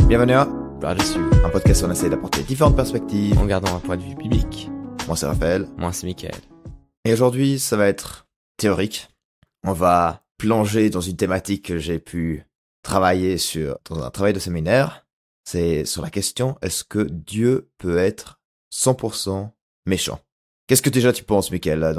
Bienvenue à Par-dessus, un podcast où on essaie d'apporter différentes perspectives. en gardant un point de vue biblique. Moi c'est Raphaël. Moi, c'est Mickaël. Et aujourd'hui ça va être théorique. On va plonger dans une thématique que j'ai pu travailler dans un travail de séminaire. C'est sur la question, est-ce que Dieu peut être 100% méchant? Qu'est-ce que déjà tu penses, Mickaël, là,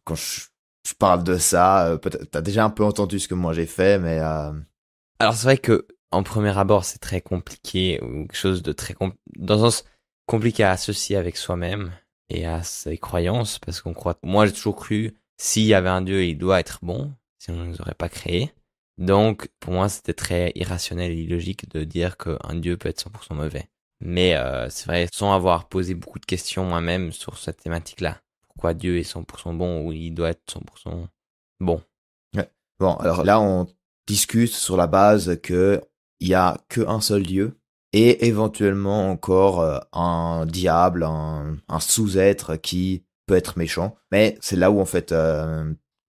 quand je parle de ça? Peut-être t'as déjà un peu entendu ce que moi j'ai fait, mais Alors, c'est vrai que, en premier abord, c'est très compliqué, ou quelque chose de très dans un sens compliqué à associer avec soi-même et à ses croyances, parce qu'on croit, moi, j'ai toujours cru, s'il y avait un Dieu, il doit être bon, sinon on ne nous aurait pas créé. Donc, pour moi, c'était très irrationnel et illogique de dire qu'un Dieu peut être 100% mauvais. Mais c'est vrai, sans avoir posé beaucoup de questions moi-même sur cette thématique-là. Pourquoi Dieu est 100% bon ou il doit être 100% bon? ouais. Bon, alors là on discute sur la base que il y a qu'un seul Dieu et éventuellement encore un diable, un sous-être qui peut être méchant. Mais c'est là où en fait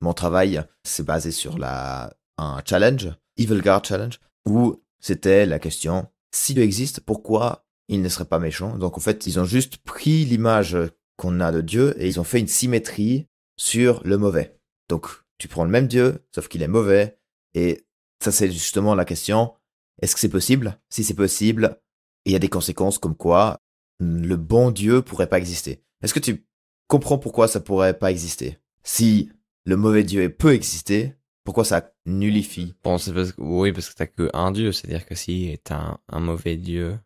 mon travail s'est basé sur un challenge, Evil Guard Challenge, où c'était la question, si Dieu existe, pourquoi il ne serait pas méchant? Donc en fait, ils ont juste pris l'image qu'on a de Dieu et ils ont fait une symétrie sur le mauvais. Donc tu prends le même Dieu, sauf qu'il est mauvais, et ça c'est justement la question, est-ce que c'est possible? Si c'est possible, il y a des conséquences comme quoi le bon Dieu pourrait pas exister. Est-ce que tu comprends pourquoi ça pourrait pas exister? Si le mauvais Dieu peut exister, pourquoi ça nullifie? Bon, c'est oui, parce que t'as que un Dieu, c'est-à-dire que si t'as un mauvais Dieu,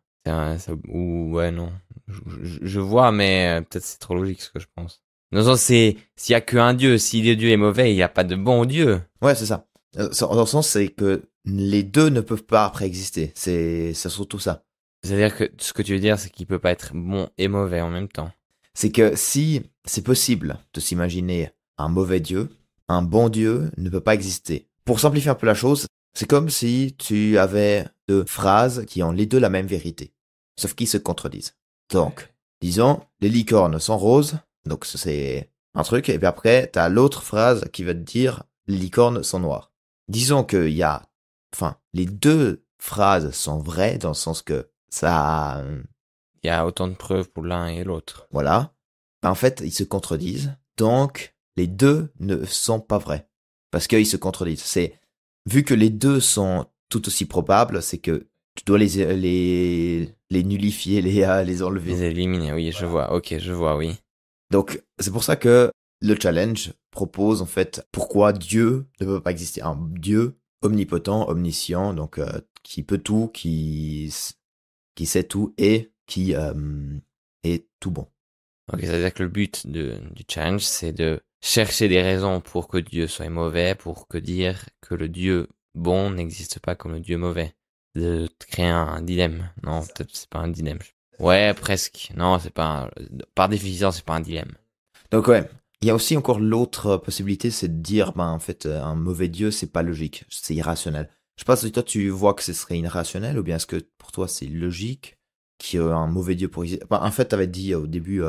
ou ouais, non. Je vois, mais peut-être c'est trop logique ce que je pense. Non, non, s'il y a que un Dieu, si le Dieu est mauvais, il n'y a pas de bon Dieu. Ouais, c'est ça. Dans le sens, c'est que les deux ne peuvent pas préexister. C'est surtout ça. C'est-à-dire que ce que tu veux dire, c'est qu'il peut pas être bon et mauvais en même temps. C'est que si c'est possible de s'imaginer un mauvais Dieu, un bon Dieu ne peut pas exister. Pour simplifier un peu la chose, c'est comme si tu avais deux phrases qui ont les deux la même vérité, sauf qu'ils se contredisent. Donc, disons, les licornes sont roses, donc ça, c'est un truc, et puis après, t'as l'autre phrase qui va te dire les licornes sont noires. Disons qu'il y a, les deux phrases sont vraies dans le sens que ça, Il y a autant de preuves pour l'un et l'autre. voilà. Ben, en fait, ils se contredisent. Donc, les deux ne sont pas vrais. Parce qu'ils se contredisent. Vu que les deux sont tout aussi probables, c'est que tu dois les nullifier, les enlever. Les éliminer, oui, je vois. Ok, je vois, oui. Donc, c'est pour ça que le challenge propose, en fait, pourquoi Dieu ne peut pas exister. Un Dieu omnipotent, omniscient, donc, qui peut tout, qui sait tout et qui est tout bon. Ok, c'est-à-dire que le but du challenge, c'est de chercher des raisons pour que Dieu soit mauvais, pour que dire que le Dieu bon n'existe pas comme le Dieu mauvais. De créer un dilemme. Non, peut-être c'est pas un dilemme. Ouais, presque. Non, c'est pas par définition, c'est pas un dilemme. Donc ouais, il y a aussi encore l'autre possibilité, c'est de dire, en fait, un mauvais Dieu, c'est pas logique, c'est irrationnel. Je sais pas si toi tu vois que ce serait irrationnel ou bien est-ce que pour toi c'est logique qu'il y ait un mauvais Dieu pour exister. En fait, t'avais dit au début,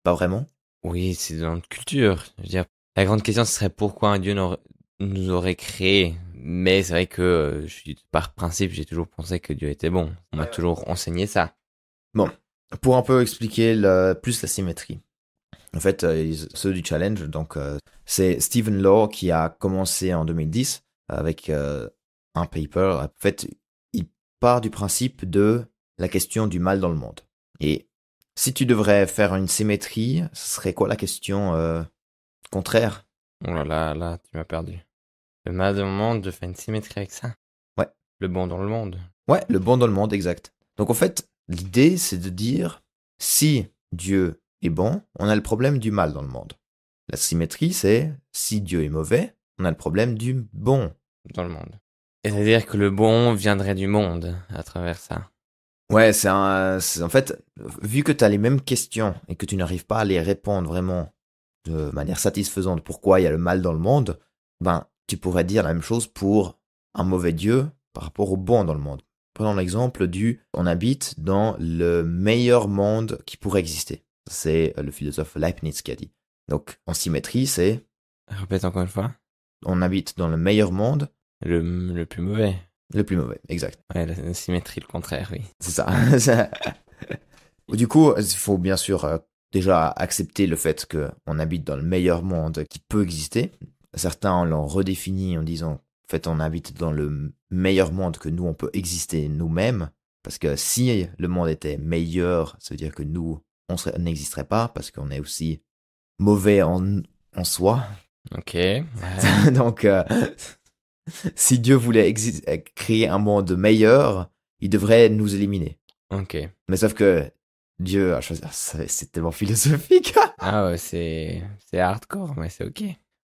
pas vraiment. Oui, c'est dans notre culture. Je veux dire, la grande question, ce serait pourquoi un Dieu nous aurait créé. Mais c'est vrai que, par principe, j'ai toujours pensé que Dieu était bon. On m'a toujours enseigné ça. Bon, pour un peu expliquer plus la symétrie. En fait, ceux du challenge, donc c'est Stephen Law qui a commencé en 2010 avec un paper. En fait, il part du principe de la question du mal dans le monde. Et si tu devrais faire une symétrie, ce serait quoi la question contraire? Oh là, tu m'as perdu. Le mal dans le monde, de faire une symétrie avec ça. Ouais. Le bon dans le monde. Ouais, le bon dans le monde, exact. Donc en fait, l'idée, c'est de dire, si Dieu est bon, on a le problème du mal dans le monde. La symétrie, c'est, si Dieu est mauvais, on a le problème du bon. Dans le monde. Et c'est-à-dire que le bon viendrait du monde à travers ça. Ouais, en fait, vu que tu as les mêmes questions et que tu n'arrives pas à les répondre vraiment de manière satisfaisante pourquoi il y a le mal dans le monde, tu pourrais dire la même chose pour un mauvais Dieu par rapport au bon dans le monde. Prenons l'exemple on habite dans le meilleur monde qui pourrait exister. C'est le philosophe Leibniz qui a dit. Donc, en symétrie, c'est, Répète encore une fois. on habite dans le meilleur monde. Le plus mauvais. Le plus mauvais, exact. Ouais, la symétrie, le contraire, oui. C'est ça. Du coup, il faut bien sûr déjà accepter le fait qu'on habite dans le meilleur monde qui peut exister. Certains l'ont redéfini en disant, en fait, on habite dans le meilleur monde que nous, on peut exister nous-mêmes. Parce que si le monde était meilleur, ça veut dire que nous, n'existerait pas, parce qu'on est aussi mauvais en soi. Ok. Donc, si Dieu voulait créer un monde meilleur, il devrait nous éliminer. Ok. Mais sauf que Dieu a choisi. C'est tellement philosophique. Ah ouais, c'est hardcore, mais c'est ok.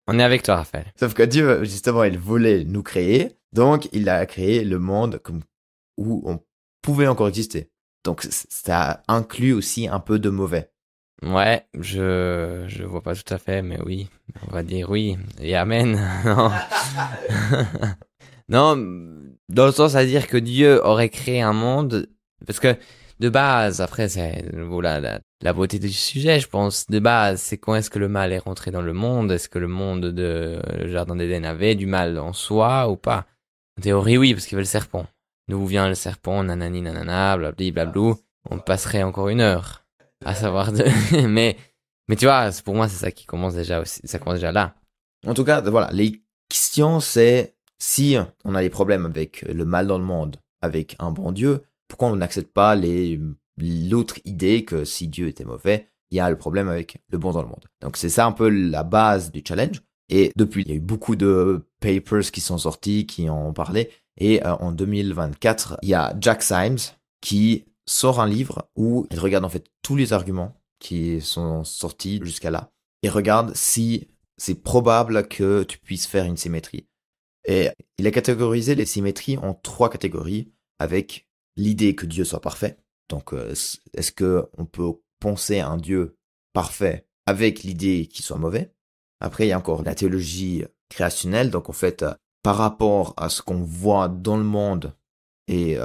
On est avec toi, Raphaël. Sauf que Dieu, justement, il voulait nous créer. Donc, il a créé le monde où on pouvait encore exister. Donc, ça inclut aussi un peu de mauvais. Ouais, je vois pas tout à fait, mais oui. On va dire oui. Et amen. Non. Non, dans le sens à dire que Dieu aurait créé un monde, parce que de base, après, c'est voilà, la beauté du sujet, je pense. De base, c'est quand est-ce que le mal est rentré dans le monde? Est-ce que le monde de le Jardin d'Éden avait du mal en soi ou pas? En théorie, oui, parce qu'il y avait le serpent. D'où vient le serpent, nanani, nanana, blabli, blablou. On passerait encore une heure à savoir de... mais tu vois, pour moi, c'est ça qui commence déjà aussi, ça commence déjà là. En tout cas, voilà, les questions, c'est si on a des problèmes avec le mal dans le monde, avec un bon Dieu, pourquoi on n'accepte pas l'autre idée que si Dieu était mauvais, il y a le problème avec le bon dans le monde. Donc c'est ça un peu la base du challenge. Et depuis, il y a eu beaucoup de papers qui sont sortis, qui en ont parlé. Et en 2024, il y a Jack Symes qui sort un livre où il regarde en fait tous les arguments qui sont sortis jusqu'à là et regarde si c'est probable que tu puisses faire une symétrie. Et il a catégorisé les symétries en 3 catégories avec l'idée que Dieu soit parfait. Donc, est-ce que on peut penser à un Dieu parfait avec l'idée qu'il soit mauvais? Après, il y a encore la théologie créationnelle. Donc, en fait, par rapport à ce qu'on voit dans le monde et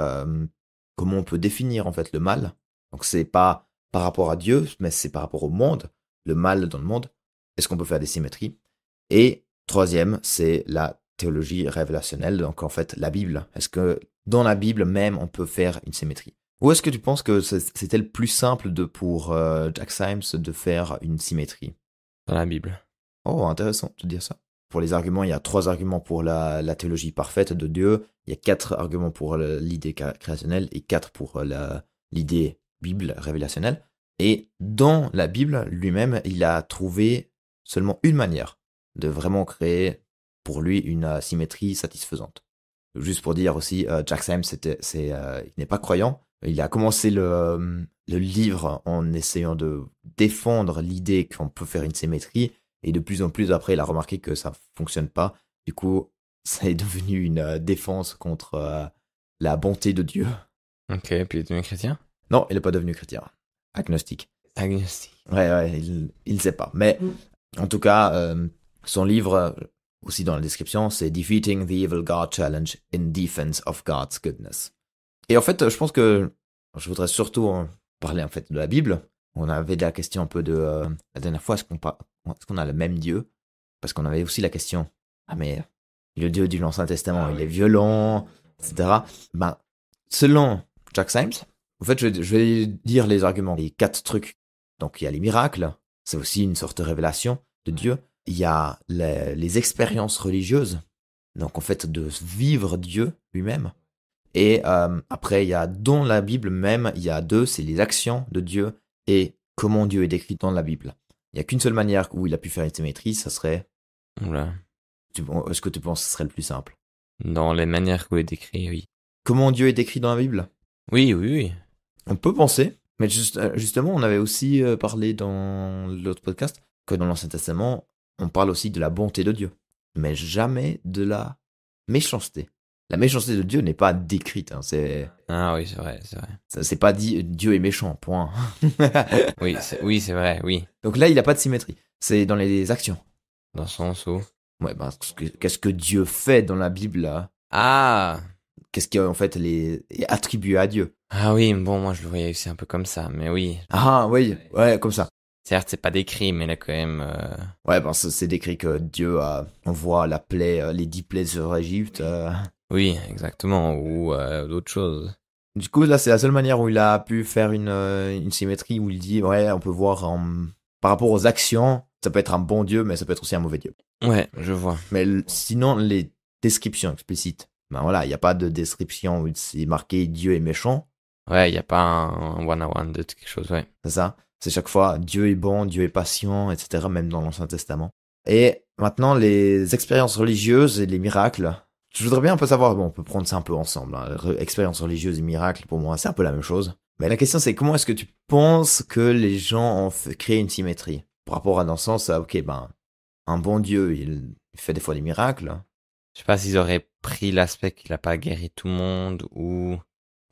comment on peut définir en fait le mal. Donc, c'est pas par rapport à Dieu, mais c'est par rapport au monde, le mal dans le monde. Est-ce qu'on peut faire des symétries? Et troisième, c'est la théologie révélationnelle, donc en fait la Bible. Est-ce que dans la Bible même on peut faire une symétrie? Ou est-ce que tu penses que c'était le plus simple pour Jack Symes de faire une symétrie? Dans la Bible. Oh, intéressant de dire ça. Pour les arguments, il y a 3 arguments pour la théologie parfaite de Dieu, il y a 4 arguments pour l'idée créationnelle et 4 pour l'idée Bible révélationnelle. Et dans la Bible lui-même, il a trouvé seulement une manière de vraiment créer pour lui une symétrie satisfaisante. Juste pour dire aussi, Jack Symes, il n'est pas croyant. Il a commencé le livre en essayant de défendre l'idée qu'on peut faire une symétrie, et de plus en plus après, il a remarqué que ça fonctionne pas. Du coup, ça est devenu une défense contre la bonté de Dieu. Ok, puis il est devenu chrétien? Non, il n'est pas devenu chrétien. Agnostique. Agnostique. Ouais, il ne sait pas. Mais en tout cas, son livre, aussi dans la description, c'est Defeating the Evil God Challenge in Defense of God's Goodness. Et en fait, je pense que je voudrais surtout parler en fait de la Bible. On avait la question un peu de la dernière fois, est-ce qu'on a le même Dieu? Parce qu'on avait aussi la question, mais le Dieu du l'Ancien Testament, il est violent, etc. Ben, selon Jack Symes, en fait, je vais dire les arguments, les 4 trucs. Donc, il y a les miracles, c'est aussi une sorte de révélation de Dieu. Il y a les expériences religieuses, donc en fait de vivre Dieu lui-même. Et après, il y a dans la Bible même, il y a 2, c'est les actions de Dieu et comment Dieu est décrit dans la Bible. Il n'y a qu'une seule manière où il a pu faire une symétrie, ça serait... Oula. Est-ce que tu penses que ce serait le plus simple? Dans les manières que vous décrit, oui. Comment Dieu est décrit dans la Bible? Oui. On peut penser, mais justement, on avait aussi parlé dans l'autre podcast que dans l'Ancien Testament, on parle aussi de la bonté de Dieu, mais jamais de la méchanceté. La méchanceté de Dieu n'est pas décrite. C'est... Ah oui, c'est vrai. C'est pas dit Dieu est méchant, point. Oui, c'est vrai, oui. Donc là, il n'y a pas de symétrie. C'est dans les actions. Dans le sens où... Ouais, qu'est-ce que Dieu fait dans la Bible là? Ah! Qu'est-ce qui en fait est attribué à Dieu? Ah oui, bon, moi je le voyais aussi un peu comme ça, mais oui. Ah oui, ouais, comme ça. Certes, c'est pas décrit, mais là quand même... Ouais, c'est décrit que Dieu envoie la plaie, les 10 plaies sur Égypte. Oui, exactement, ou d'autres choses. Du coup, là, c'est la seule manière où il a pu faire une symétrie où il dit, ouais, on peut voir par rapport aux actions, ça peut être un bon dieu, mais ça peut être aussi un mauvais dieu. Ouais, je vois. Mais sinon, les descriptions explicites, ben voilà, il n'y a pas de description où c'est marqué Dieu est méchant, Ouais, il y a pas un one-on-one de quelque chose, ouais. c'est ça. C'est chaque fois Dieu est bon, Dieu est patient, etc., même dans l'Ancien Testament. Et maintenant, les expériences religieuses et les miracles, je voudrais bien un peu savoir, bon, on peut prendre ça un peu ensemble, hein. Expériences religieuses et miracles, pour moi, c'est un peu la même chose. Mais la question, c'est comment est-ce que tu penses que les gens ont créé une symétrie par rapport à dans le sens, ok, ben, un bon Dieu, il fait des fois des miracles. Je sais pas s'ils auraient pris l'aspect qu'il a pas guéri tout le monde ou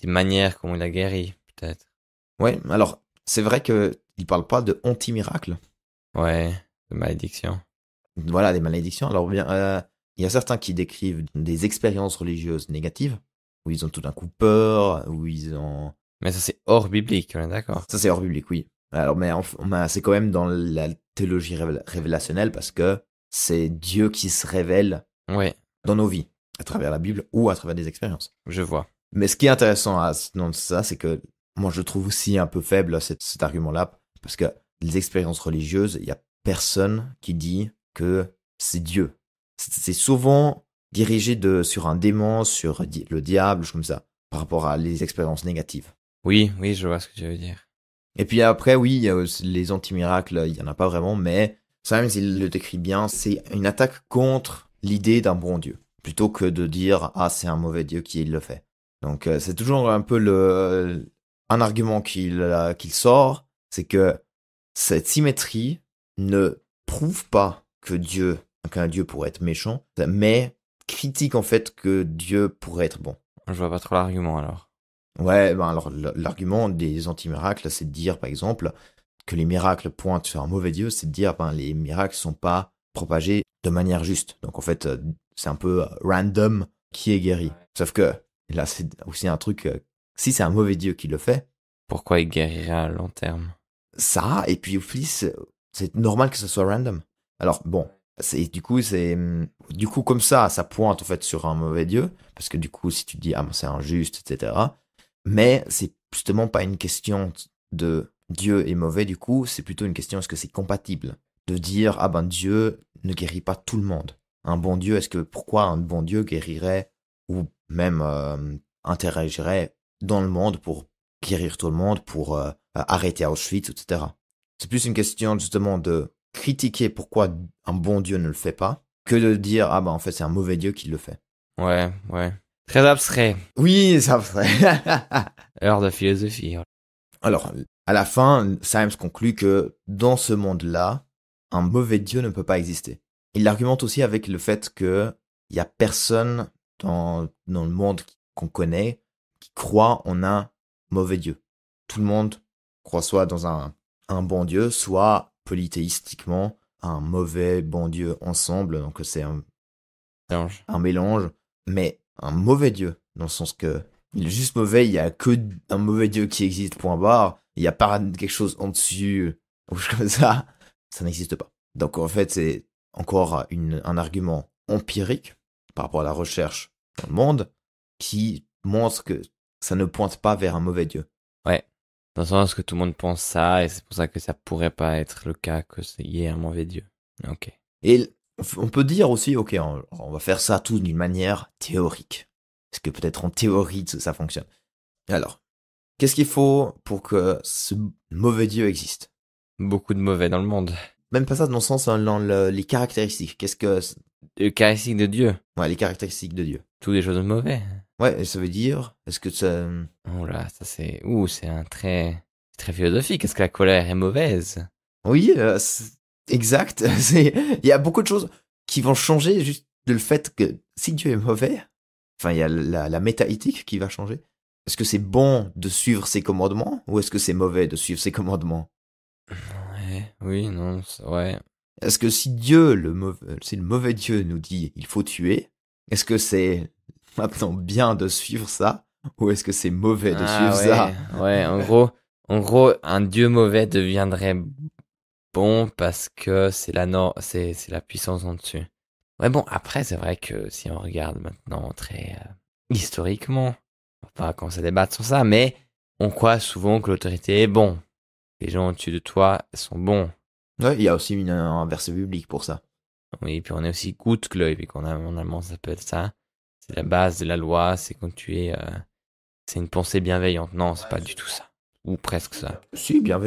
des manières comment il a guéri, peut-être. Ouais, alors, c'est vrai que il parle pas de anti-miracle. Ouais, de malédiction. Voilà, des malédictions. Alors, bien, il y a certains qui décrivent des expériences religieuses négatives, où ils ont tout d'un coup peur, où ils ont... Mais ça, c'est hors biblique, on est d'accord. Ça, c'est hors biblique, oui. Alors, mais c'est quand même dans la théologie révélationnelle, parce que c'est Dieu qui se révèle Ouais, dans nos vies, à travers la Bible ou à travers des expériences. je vois. Mais ce qui est intéressant dans ça, c'est que moi, je trouve aussi un peu faible cet argument-là, parce que les expériences religieuses, il y a personne qui dit que c'est Dieu. C'est souvent dirigé sur un démon, sur le diable, comme ça, par rapport à les expériences négatives. Oui, oui, je vois ce que tu veux dire. Et puis après, oui, il y a aussi les anti-miracles, il y en a pas vraiment, mais ça même s'il le décrit bien, c'est une attaque contre l'idée d'un bon Dieu, plutôt que de dire ah c'est un mauvais Dieu qui le fait. Donc c'est toujours un peu un argument qu'il sort, c'est que cette symétrie ne prouve pas qu'un Dieu pourrait être méchant, mais critique en fait que Dieu pourrait être bon. Je vois pas trop l'argument alors. Ouais, ben alors l'argument des anti-miracles, c'est de dire par exemple que les miracles pointent sur un mauvais Dieu, c'est de dire ben les miracles sont pas propagés de manière juste. Donc en fait, c'est un peu random qui est guéri. Sauf que là, c'est aussi un truc, si c'est un mauvais Dieu qui le fait, Pourquoi il guérirait à long terme? ça, et puis au plus, c'est normal que ce soit random. Alors bon, du coup comme ça pointe en fait sur un mauvais Dieu, parce que du coup si tu dis ah ben, c'est injuste, etc. Mais c'est justement pas une question de Dieu est mauvais du coup, c'est plutôt une question est-ce que c'est compatible de dire ah ben Dieu ne guérit pas tout le monde. Un bon Dieu, pourquoi un bon Dieu guérirait ou même interagirait dans le monde pour guérir tout le monde, pour arrêter Auschwitz, etc. C'est plus une question justement de critiquer pourquoi un bon Dieu ne le fait pas, que de dire ah ben en fait c'est un mauvais Dieu qui le fait. Ouais, ouais. Très abstrait. Oui, ça ferait. Heure de philosophie. Alors, à la fin, Symes conclut que dans ce monde-là, un mauvais Dieu ne peut pas exister. Il argumente aussi avec le fait que il y a personne dans le monde qu'on connaît qui croit en un mauvais Dieu. Tout le monde croit soit dans un bon Dieu, soit polythéistiquement un mauvais bon Dieu ensemble. Donc c'est Mélange. un mélange, mais un mauvais Dieu, dans le sens que il est juste mauvais, il y a que un mauvais Dieu qui existe, point barre, il n'y a pas quelque chose en dessus, ou comme ça n'existe pas. Donc en fait, c'est encore un argument empirique par rapport à la recherche dans le monde qui montre que ça ne pointe pas vers un mauvais Dieu. Ouais. Dans le sens que tout le monde pense ça, et c'est pour ça que ça pourrait pas être le cas que y ait un mauvais Dieu. Ok. Et on peut dire aussi, ok, on va faire ça tout d'une manière théorique. Parce que peut-être en théorie ça fonctionne. Alors, qu'est-ce qu'il faut pour que ce mauvais Dieu existe? Beaucoup de mauvais dans le monde. Même pas ça dans le sens, dans les caractéristiques. Le charistique de Dieu. Ouais, les caractéristiques de Dieu. Tout des choses mauvais. Ouais, et ça veut dire, est-ce que ça... Oh là, ça c'est... c'est un très philosophique. Est-ce que la colère est mauvaise? Oui, exact. Il y a beaucoup de choses qui vont changer juste de le fait que si Dieu est mauvais, enfin, il y a la métaéthique qui va changer. Est-ce que c'est bon de suivre ses commandements ou est-ce que c'est mauvais de suivre ses commandements? Ouais, oui, non, ouais. Est-ce que si si le mauvais Dieu nous dit il faut tuer, est-ce que c'est maintenant bien de suivre ça ou est-ce que c'est mauvais de suivre ça? Ouais, en gros, un dieu mauvais deviendrait bon parce que c'est la puissance en dessus. Ouais, bon, après, c'est vrai que si on regarde maintenant très historiquement, on va pas commencer à débattre sur ça, mais on croit souvent que l'autorité est bon. Les gens au-dessus de toi sont bons. Ouais, il y a aussi un verset biblique pour ça. Oui, puis on est aussi gut Gläubig, puis qu'on a en allemand ça peut être ça. C'est la base de la loi, c'est quand tu es, c'est une pensée bienveillante. Non, c'est pas du tout ça, ou presque ça. Si, bien,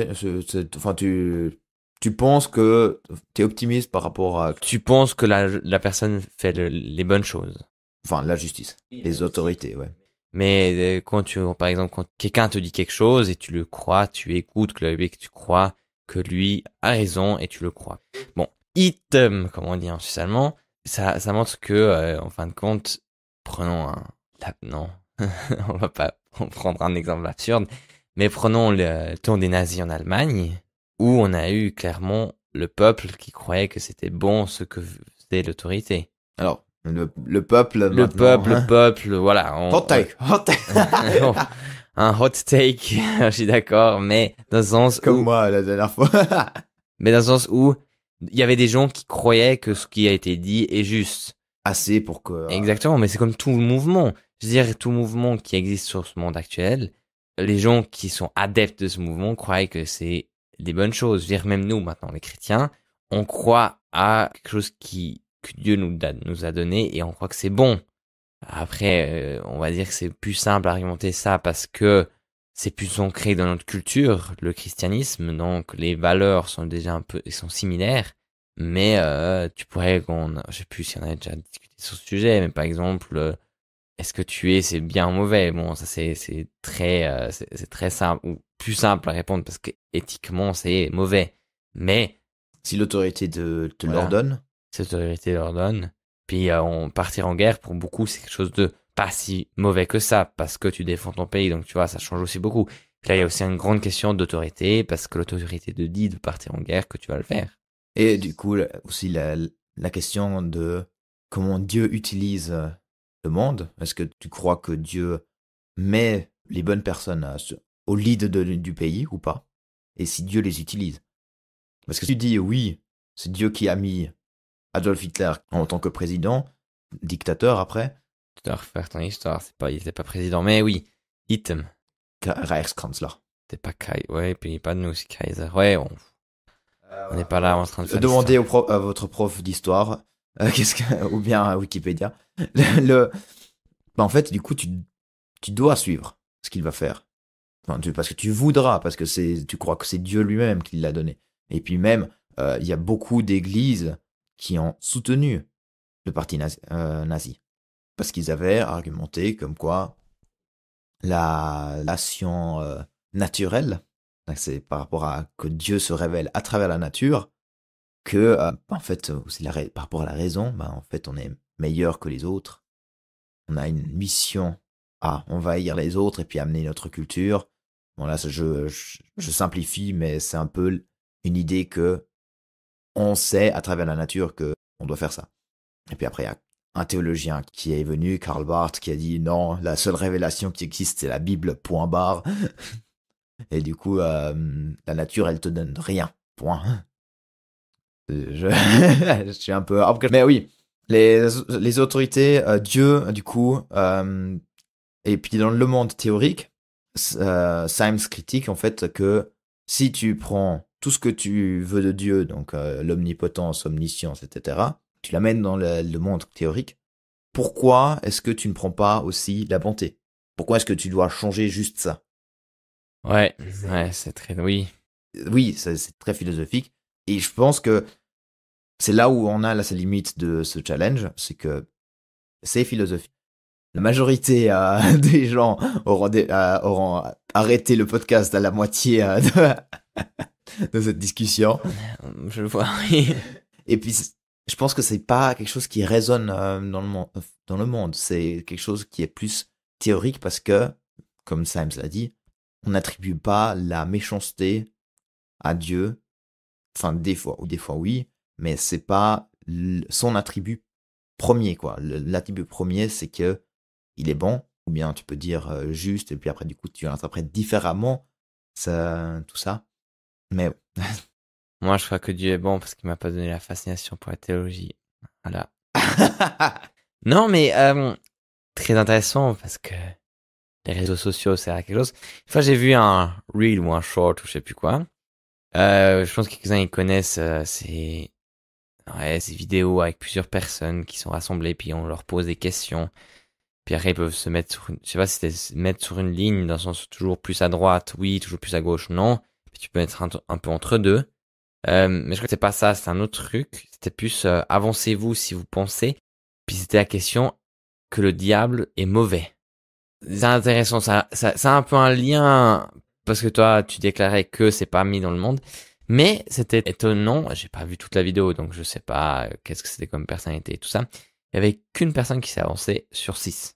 enfin, tu penses que t'es optimiste par rapport à, Tu penses que la personne fait les bonnes choses, enfin, la justice, les autorités, ouais. mais quand par exemple, quand quelqu'un te dit quelque chose et tu le crois, tu écoutes Gläubig, tu crois que lui a raison et tu le crois. Bon, comme on dit en suisse allemand, ça montre que, en fin de compte, prenons non, on va pas prendre un exemple absurde, mais prenons le temps des nazis en Allemagne, où on a eu clairement le peuple qui croyait que c'était bon ce que faisait l'autorité. Alors, le peuple, maintenant, Le peuple, voilà. hot take, hot take. Un hot take, je suis d'accord, mais dans le sens Comme où, moi, la dernière fois. mais dans le sens où il y avait des gens qui croyaient que ce qui a été dit est juste. Assez pour que, Exactement, mais c'est comme tout mouvement. Je veux dire, tout mouvement qui existe sur ce monde actuel, les gens qui sont adeptes de ce mouvement croient que c'est des bonnes choses. Je veux dire, même nous, maintenant, les chrétiens, on croit à quelque chose que Dieu nous a donné et on croit que c'est bon. Après, on va dire que c'est plus simple à argumenter ça parce que c'est plus ancré dans notre culture, le christianisme, donc les valeurs sont déjà un peu, sont similaires. Mais tu pourrais, je sais plus si on a déjà discuté sur ce sujet, mais par exemple, est-ce que tuer c'est bien ou mauvais? Bon, ça c'est très c'est très simple ou plus simple à répondre parce que éthiquement c'est mauvais. Mais si l'autorité te voilà, l'ordonne. cette autorité leur donne. Puis on partir en guerre pour beaucoup c'est quelque chose de pas si mauvais que ça parce que tu défends ton pays donc tu vois ça change aussi beaucoup. Puis là il y a aussi une grande question d'autorité parce que l'autorité te dit de partir en guerre que tu vas le faire. Et du coup, aussi la question de comment Dieu utilise le monde. Est-ce que tu crois que Dieu met les bonnes personnes au lead du pays ou pas? Et si Dieu les utilise? Parce que si tu dis oui, c'est Dieu qui a mis Adolf Hitler en tant que président, dictateur après, Tu dois refaire ton histoire, il était pas président mais oui, Item. Reichskanzler. T'es pas ouais, puis pas de nous aussi Kaiser. Ouais, on n'est pas là en train de faire Demandez à votre prof d'histoire, ou bien à Wikipédia. En fait, du coup, tu dois suivre ce qu'il va faire. Enfin, parce que tu voudras, parce que tu crois que c'est Dieu lui-même qui l'a donné. Et puis même, il y a beaucoup d'églises qui ont soutenu le parti nazi. Parce qu'ils avaient argumenté comme quoi la nation naturelle, c'est par rapport à que Dieu se révèle à travers la nature, que en fait, aussi par rapport à la raison, en fait, on est meilleur que les autres. On a une mission à envahir les autres et puis amener notre culture. Bon là, je simplifie, mais c'est un peu une idée que on sait à travers la nature que on doit faire ça. Et puis après, il y a un théologien qui est venu, Karl Barth, qui a dit non, la seule révélation qui existe, c'est la Bible, point barre. Et du coup, la nature, elle te donne rien, point. Je suis un peu... Mais oui, les autorités, Dieu, du coup, et puis dans le monde théorique, Symes critique en fait que si tu prends tout ce que tu veux de Dieu, donc l'omnipotence, omniscience, etc., tu l'amènes dans le monde théorique, pourquoi est-ce que tu ne prends pas aussi la bonté? Pourquoi est-ce que tu dois changer juste ça? Ouais, c'est très, oui. Oui, c'est très philosophique. Et je pense que c'est là où on a la limite de ce challenge, c'est que c'est philosophique. La majorité des gens auront arrêté le podcast à la moitié de cette discussion. Je le vois, oui. Et puis, je pense que c'est pas quelque chose qui résonne dans le monde. C'est quelque chose qui est plus théorique parce que, comme Symes l'a dit, on n'attribue pas la méchanceté à Dieu. Enfin, des fois oui, mais c'est pas son attribut premier, quoi. L'attribut premier, c'est que il est bon, ou bien tu peux dire juste, et puis après, du coup, tu l'interprètes différemment, tout ça. Mais Moi, je crois que Dieu est bon parce qu'il m'a pas donné la fascination pour la théologie. Voilà. Non, mais très intéressant parce que les réseaux sociaux, c'est quelque chose. Une fois, j'ai vu un reel ou un short ou je sais plus quoi. Je pense que quelques-uns ils connaissent ces vidéos avec plusieurs personnes qui sont rassemblées puis on leur pose des questions. Puis après ils peuvent se mettre sur je sais pas si c'était se mettre sur une ligne dans le sens toujours plus à droite, oui, toujours plus à gauche, non. Puis tu peux être un peu entre deux. Mais je crois que c'est pas ça, c'est un autre truc. C'était plus avancez-vous si vous pensez. Puis c'était la question que le diable est mauvais. C'est intéressant, ça a un peu un lien parce que toi tu déclarais que c'est pas mis dans le monde. Mais c'était étonnant, j'ai pas vu toute la vidéo donc je sais pas qu'est-ce que c'était comme personnalité et tout ça. Il y avait qu'une personne qui s'est avancée sur 6.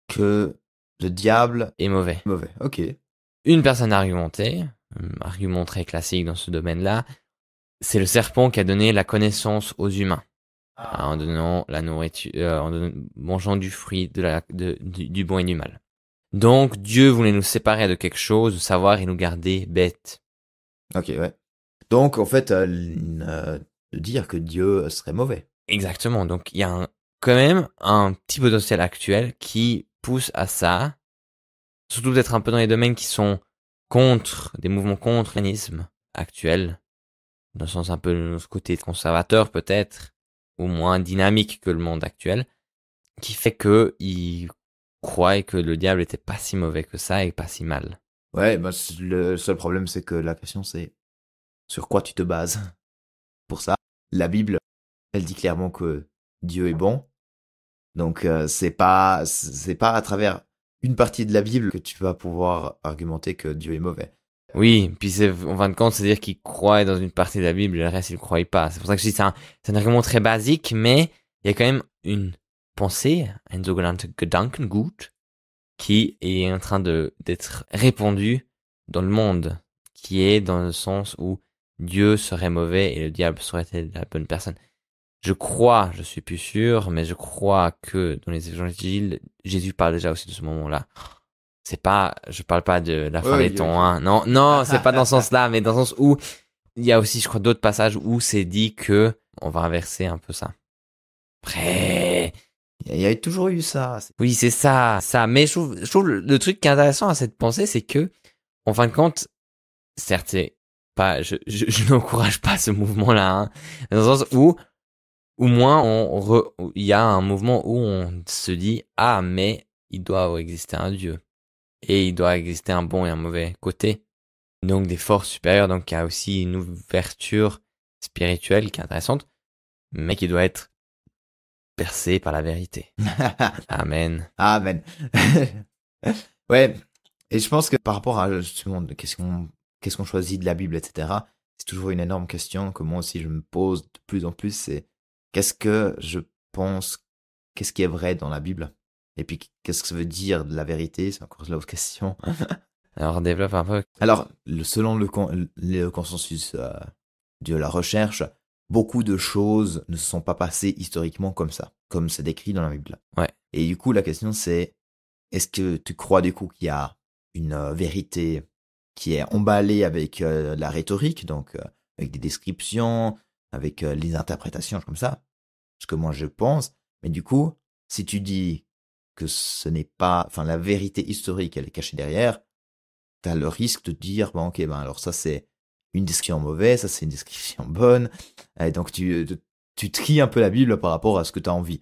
Que le diable est mauvais. Mauvais, ok. Une personne a argumenté, un argument très classique dans ce domaine-là, c'est le serpent qui a donné la connaissance aux humains. En donnant la nourriture, mangeant du fruit du bon et du mal. Donc Dieu voulait nous séparer de quelque chose, de savoir et nous garder bêtes. Ok, ouais. Donc en fait, dire que Dieu serait mauvais. Exactement. Donc il y a quand même un petit potentiel actuel qui pousse à ça, surtout d'être un peu dans les domaines qui sont contre, des mouvements contre l'humanisme actuel, dans le sens un peu de notre côté conservateur peut-être, ou moins dynamique que le monde actuel, qui fait que il croit que le diable était pas si mauvais que ça et pas si mal. Ouais, bah, le seul problème, c'est que la question, c'est sur quoi tu te bases. Pour ça, la Bible, elle dit clairement que Dieu est bon. Donc, c'est pas à travers une partie de la Bible que tu vas pouvoir argumenter que Dieu est mauvais. Oui, puis en fin de compte, c'est-à-dire qu'il croit dans une partie de la Bible et le reste, il ne croit pas. C'est pour ça que je dis c'est un argument très basique, mais il y a quand même une pensée, ein sogenanntes Gedankengut, qui est en train d'être répandu dans le monde, qui est dans le sens où Dieu serait mauvais et le diable serait la bonne personne. Je suis plus sûr, mais je crois que dans les évangiles, Jésus parle déjà aussi de ce moment-là. Je parle pas de la fin des temps, hein. Non, non, c'est pas dans ce sens-là, mais dans le sens où il y a aussi, je crois, d'autres passages où c'est dit que on va inverser un peu ça. Après, il y a toujours eu ça. Oui, c'est ça. Mais je trouve le truc qui est intéressant à cette pensée, c'est que, en fin de compte, certes, c'est pas, je n'encourage pas ce mouvement-là, hein, dans le sens où, au moins, il y a un mouvement où on se dit, ah, mais il doit exister un Dieu. Et il doit exister un bon et un mauvais côté. Donc, des forces supérieures. Donc, il y a aussi une ouverture spirituelle qui est intéressante, mais qui doit être percée par la vérité. Amen. Amen. Ouais. Et je pense que par rapport à justement qu'est-ce qu'on choisit de la Bible, etc., c'est toujours une énorme question que moi aussi je me pose de plus en plus, c'est qu'est-ce que je pense, qu'est-ce qui est vrai dans la Bible? Et puis, qu'est-ce que ça veut dire de la vérité? C'est encore l'autre question. Alors, développe un peu. Alors, selon le consensus de la recherche, beaucoup de choses ne se sont pas passées historiquement comme ça, comme c'est décrit dans la Bible. Ouais. Et du coup, la question c'est, est-ce que tu crois du coup qu'il y a une vérité qui est emballée avec la rhétorique, donc avec des descriptions, avec les interprétations comme ça? Ce que moi je pense. Mais du coup, si tu dis que ce n'est pas, enfin la vérité historique, elle est cachée derrière, t'as le risque de dire, bon ok, ben alors ça c'est une description mauvaise, ça c'est une description bonne, et donc tu tries un peu la Bible par rapport à ce que t'as envie.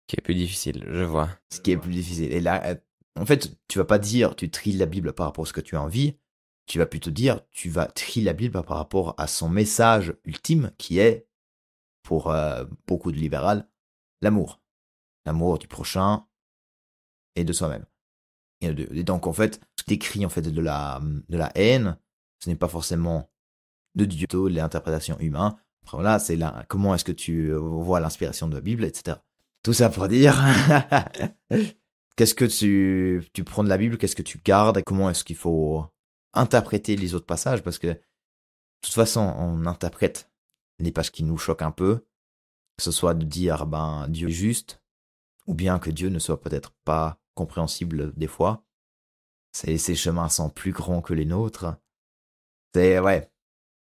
Qui est plus difficile, je vois. Ce qui est plus difficile. Et là, en fait, tu vas pas dire tu tries la Bible par rapport à ce que tu as envie, tu vas plutôt dire tu vas trier la Bible par rapport à son message ultime qui est, pour beaucoup de libérales, l'amour. L'amour du prochain et de soi-même. Et donc, en fait, ce décrit en fait de la haine, ce n'est pas forcément de Dieu, de l'interprétation humaine. Après, voilà, c'est là, comment est-ce que tu vois l'inspiration de la Bible, etc. Tout ça pour dire, qu'est-ce que tu prends de la Bible, qu'est-ce que tu gardes, comment est-ce qu'il faut interpréter les autres passages, parce que, de toute façon, on interprète les passages qui nous choquent un peu, que ce soit de dire, ben, Dieu est juste, ou bien que Dieu ne soit peut-être pas compréhensible des fois. Ses chemins sont plus grands que les nôtres. Ouais.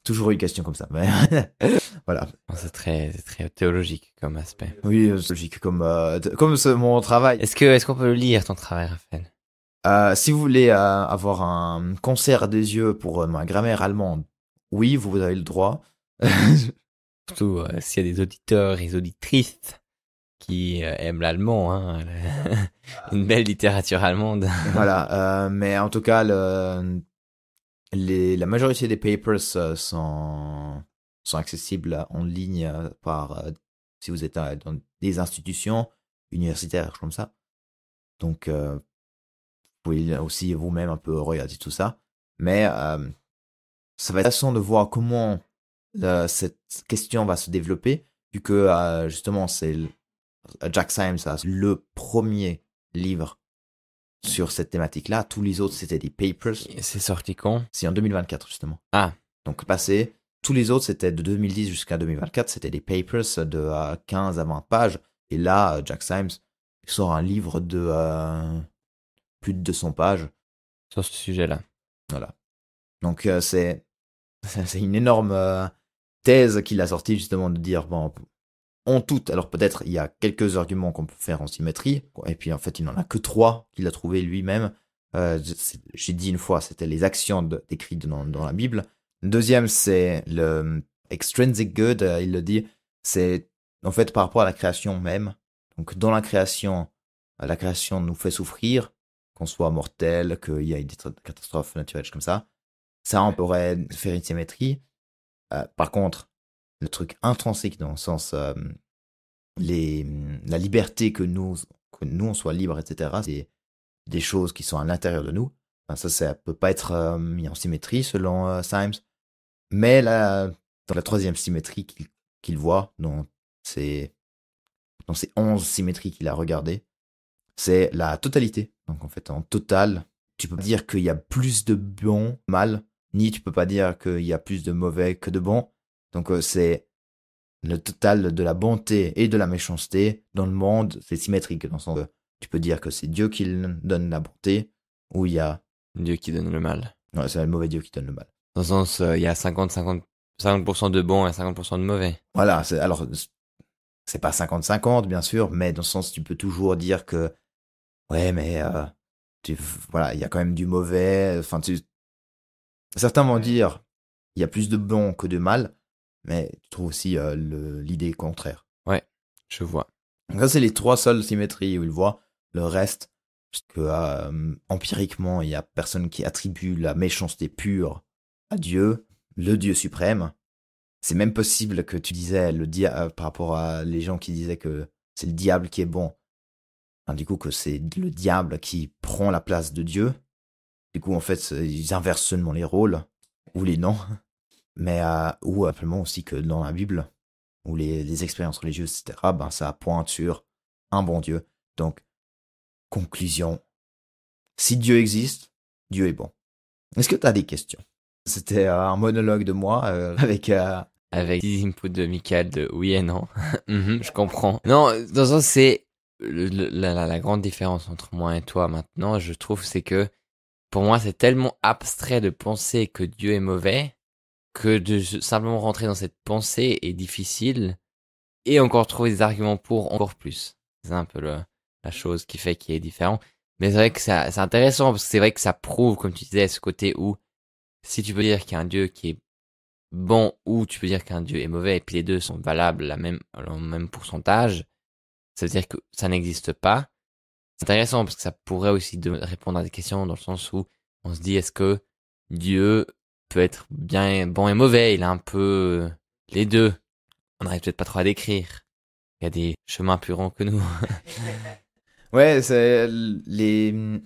Toujours eu une question comme ça. Mais voilà. C'est très théologique comme aspect. Oui, c'est logique comme mon travail. Est-ce qu'on peut le lire, ton travail, Raphaël? Si vous voulez avoir un concert des yeux pour ma grammaire allemande, oui, vous avez le droit. Surtout s'il y a des auditeurs et des auditrices qui aiment l'allemand, hein, une belle littérature allemande. Voilà, mais en tout cas, la majorité des papers sont accessibles en ligne si vous êtes dans des institutions universitaires comme ça. Donc, vous pouvez aussi vous-même un peu regarder tout ça. Mais ça va être intéressant de voir comment cette question va se développer, vu que justement, Jack Symes a le premier livre sur cette thématique-là. Tous les autres, c'était des papers. Et c'est sorti quand? C'est en 2024, justement. Ah. Donc, passé. Tous les autres, c'était de 2010 jusqu'à 2024. C'était des papers de 15 à 20 pages. Et là, Jack Symes sort un livre de plus de 200 pages. Sur ce sujet-là. Voilà. Donc, c'est une énorme thèse qu'il a sortie, justement, de dire, bon, en tout, alors peut-être il y a quelques arguments qu'on peut faire en symétrie, et puis en fait il n'en a que 3 qu'il a trouvé lui-même. J'ai dit une fois, c'était les actions décrites dans la Bible. Le deuxième, c'est le extrinsic good, il le dit, c'est en fait par rapport à la création même. Donc dans la création nous fait souffrir, qu'on soit mortel, qu'il y ait des catastrophes naturelles comme ça. Ça, on pourrait faire une symétrie. Par contre, le truc intrinsèque dans le sens la liberté que nous on soit libre, etc. C'est des choses qui sont à l'intérieur de nous. Enfin, ça peut pas être mis en symétrie selon Symes. Mais là, dans la troisième symétrie qu'il voit, dans ces 11 symétries qu'il a regardées, c'est la totalité. Donc en fait, en total, tu peux pas dire qu'il y a plus de bon, mal, ni tu peux pas dire qu'il y a plus de mauvais que de bon. Donc c'est le total de la bonté et de la méchanceté dans le monde, c'est symétrique. Dans le sens que tu peux dire que c'est Dieu qui donne la bonté, ou il y a Dieu qui donne le mal. Ouais, c'est le mauvais Dieu qui donne le mal. Dans le sens, il y a 50% de bon et 50% de mauvais. Voilà, alors, c'est pas 50-50, bien sûr, mais dans le sens, tu peux toujours dire que, ouais, mais, voilà, il y a quand même du mauvais, enfin, certains vont dire, il y a plus de bon que de mal, mais tu trouves aussi l'idée contraire. Ouais, je vois. Donc ça, c'est les 3 seules symétries où il voit. Le reste, parce que empiriquement, il y a personne qui attribue la méchanceté pure à Dieu, le Dieu suprême. C'est même possible que tu disais par rapport à les gens qui disaient que c'est le diable qui est bon. Enfin, du coup, que c'est le diable qui prend la place de Dieu. Du coup, en fait, ils inversent seulement les rôles ou les noms. Mais ou simplement aussi que dans la Bible, ou les expériences religieuses, etc., ben, ça pointe sur un bon Dieu. Donc, conclusion, si Dieu existe, Dieu est bon. Est-ce que tu as des questions? C'était un monologue de moi avec... Avec 10 inputs de Michael de oui et non. Je comprends. Non, dans ce sens, c'est la grande différence entre moi et toi maintenant, je trouve, c'est que pour moi, c'est tellement abstrait de penser que Dieu est mauvais que de simplement rentrer dans cette pensée est difficile et encore trouver des arguments pour encore plus. C'est un peu la chose qui fait qu'il est différent. Mais c'est vrai que c'est intéressant parce que c'est vrai que ça prouve, comme tu disais, ce côté où si tu peux dire qu'il y a un Dieu qui est bon ou tu peux dire qu'un Dieu est mauvais et puis les deux sont valables au même pourcentage, ça veut dire que ça n'existe pas. C'est intéressant parce que ça pourrait aussi répondre à des questions dans le sens où on se dit est-ce que Dieu peut être bien bon et mauvais, il a un peu les deux. On n'arrive peut-être pas trop à décrire. Il y a des chemins plus ronds que nous. Ouais, le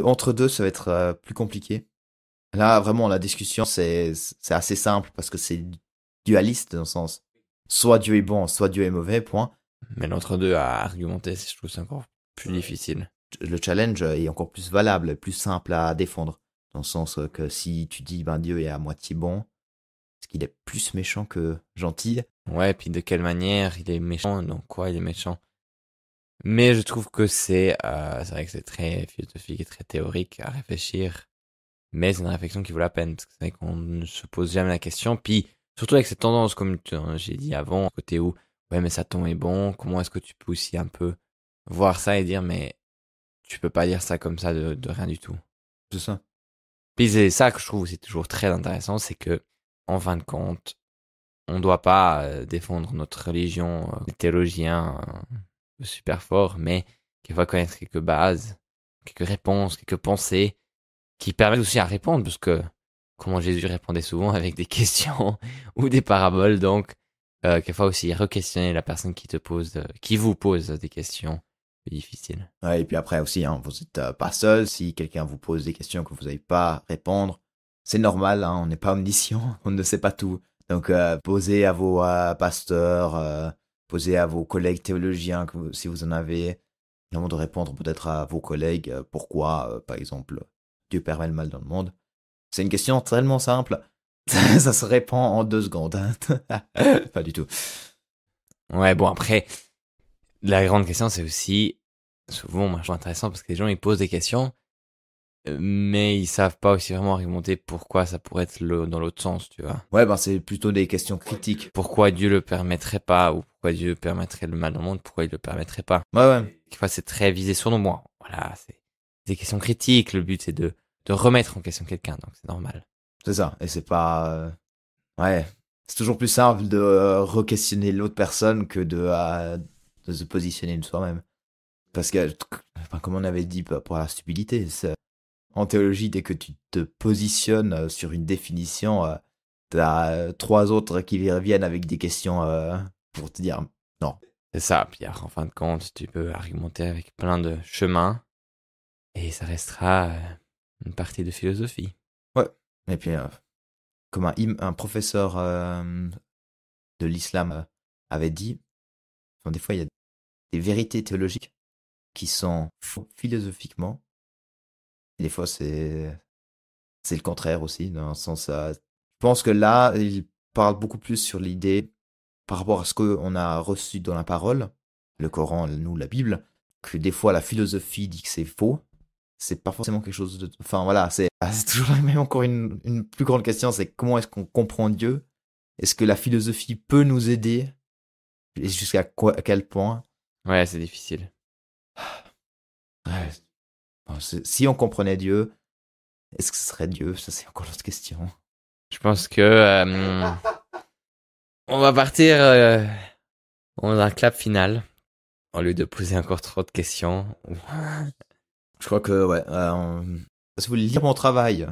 entre-deux, ça va être plus compliqué. Là, vraiment, la discussion, c'est assez simple parce que c'est dualiste dans le sens. Soit Dieu est bon, soit Dieu est mauvais, point. Mais l'entre-deux à argumenter, je trouve c'est encore plus difficile. Le challenge est encore plus valable, plus simple à défendre. Dans le sens que si tu dis, ben, Dieu est à moitié bon, est-ce qu'il est plus méchant que gentil? Ouais, puis de quelle manière il est méchant, dans quoi il est méchant. Mais je trouve que c'est vrai que c'est très philosophique et très théorique à réfléchir. mais c'est une réflexion qui vaut la peine, parce que c'est vrai qu'on ne se pose jamais la question, puis surtout avec cette tendance, comme j'ai dit avant, côté où, ouais, mais ça ton est bon, comment est-ce que tu peux aussi un peu voir ça et dire, mais tu peux pas dire ça comme ça de rien du tout. C'est ça. Puis c'est ça que je trouve aussi toujours très intéressant, c'est que, en fin de compte, on doit pas défendre notre religion, les théologiens super forts, mais qu'il faut connaître quelques bases, quelques réponses, quelques pensées, qui permettent aussi à répondre, parce que, comment Jésus répondait souvent avec des questions ou des paraboles, donc, quelquefois aussi re-questionner la personne qui vous pose des questions plus difficiles. Ouais, et puis après aussi, hein, vous êtes pas seul. Si quelqu'un vous pose des questions que vous n'avez pas à répondre, c'est normal, hein, on n'est pas omniscient, on ne sait pas tout. Donc, posez à vos pasteurs, posez à vos collègues théologiens, si vous en avez, avant de répondre peut-être à vos collègues, pourquoi, par exemple, Dieu permet le mal dans le monde. C'est une question tellement simple, ça se répond en 2 secondes. Pas du tout. Ouais, bon, après, la grande question, c'est aussi, souvent, moi, je trouve intéressant parce que les gens, ils posent des questions, mais ils savent pas aussi vraiment argumenter pourquoi ça pourrait être dans l'autre sens, tu vois. Ouais, ben c'est plutôt des questions critiques. Pourquoi Dieu le permettrait pas, ou pourquoi Dieu permettrait le mal dans le monde, pourquoi il le permettrait pas. Ouais. Quelquefois, c'est très visé sur nos mois. Voilà, c'est des questions critiques. Le but, c'est de remettre en question quelqu'un, donc c'est normal. C'est ça, et c'est pas... Ouais, c'est toujours plus simple de re-questionner l'autre personne que de se positionner de soi-même. Parce que, enfin, comme on avait dit pour la stupidité, en théologie, dès que tu te positionnes sur une définition, t'as 3 autres qui reviennent avec des questions pour te dire non. C'est ça, Pierre. En fin de compte, tu peux argumenter avec plein de chemins, et ça restera une partie de philosophie. Ouais, et puis, comme un professeur de l'islam avait dit, des fois, il y a des vérités théologiques qui sont faux philosophiquement. Et des fois, c'est le contraire aussi, dans le sens... je pense que là, il parle beaucoup plus sur l'idée, par rapport à ce qu'on a reçu dans la parole, le Coran, nous, la Bible, que des fois, la philosophie dit que c'est faux. C'est pas forcément quelque chose de... Enfin, voilà, c'est toujours même encore une plus grande question, c'est comment est-ce qu'on comprend Dieu? Est-ce que la philosophie peut nous aider? Et jusqu'à à quel point? Ouais, c'est difficile. Ouais. Bon, si on comprenait Dieu, est-ce que ce serait Dieu? Ça, c'est encore l'autre question. Je pense que on va partir dans un clap final, au lieu de poser encore trop de questions. Je crois que, ouais, si vous voulez lire mon travail,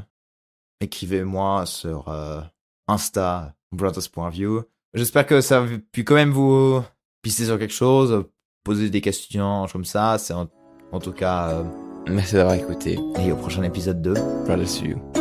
écrivez-moi sur Insta, brothers.view. J'espère que ça a pu quand même vous pister sur quelque chose, poser des questions comme ça. C'est en tout cas... Merci d'avoir écouté. Et au prochain épisode 2. Brothers View.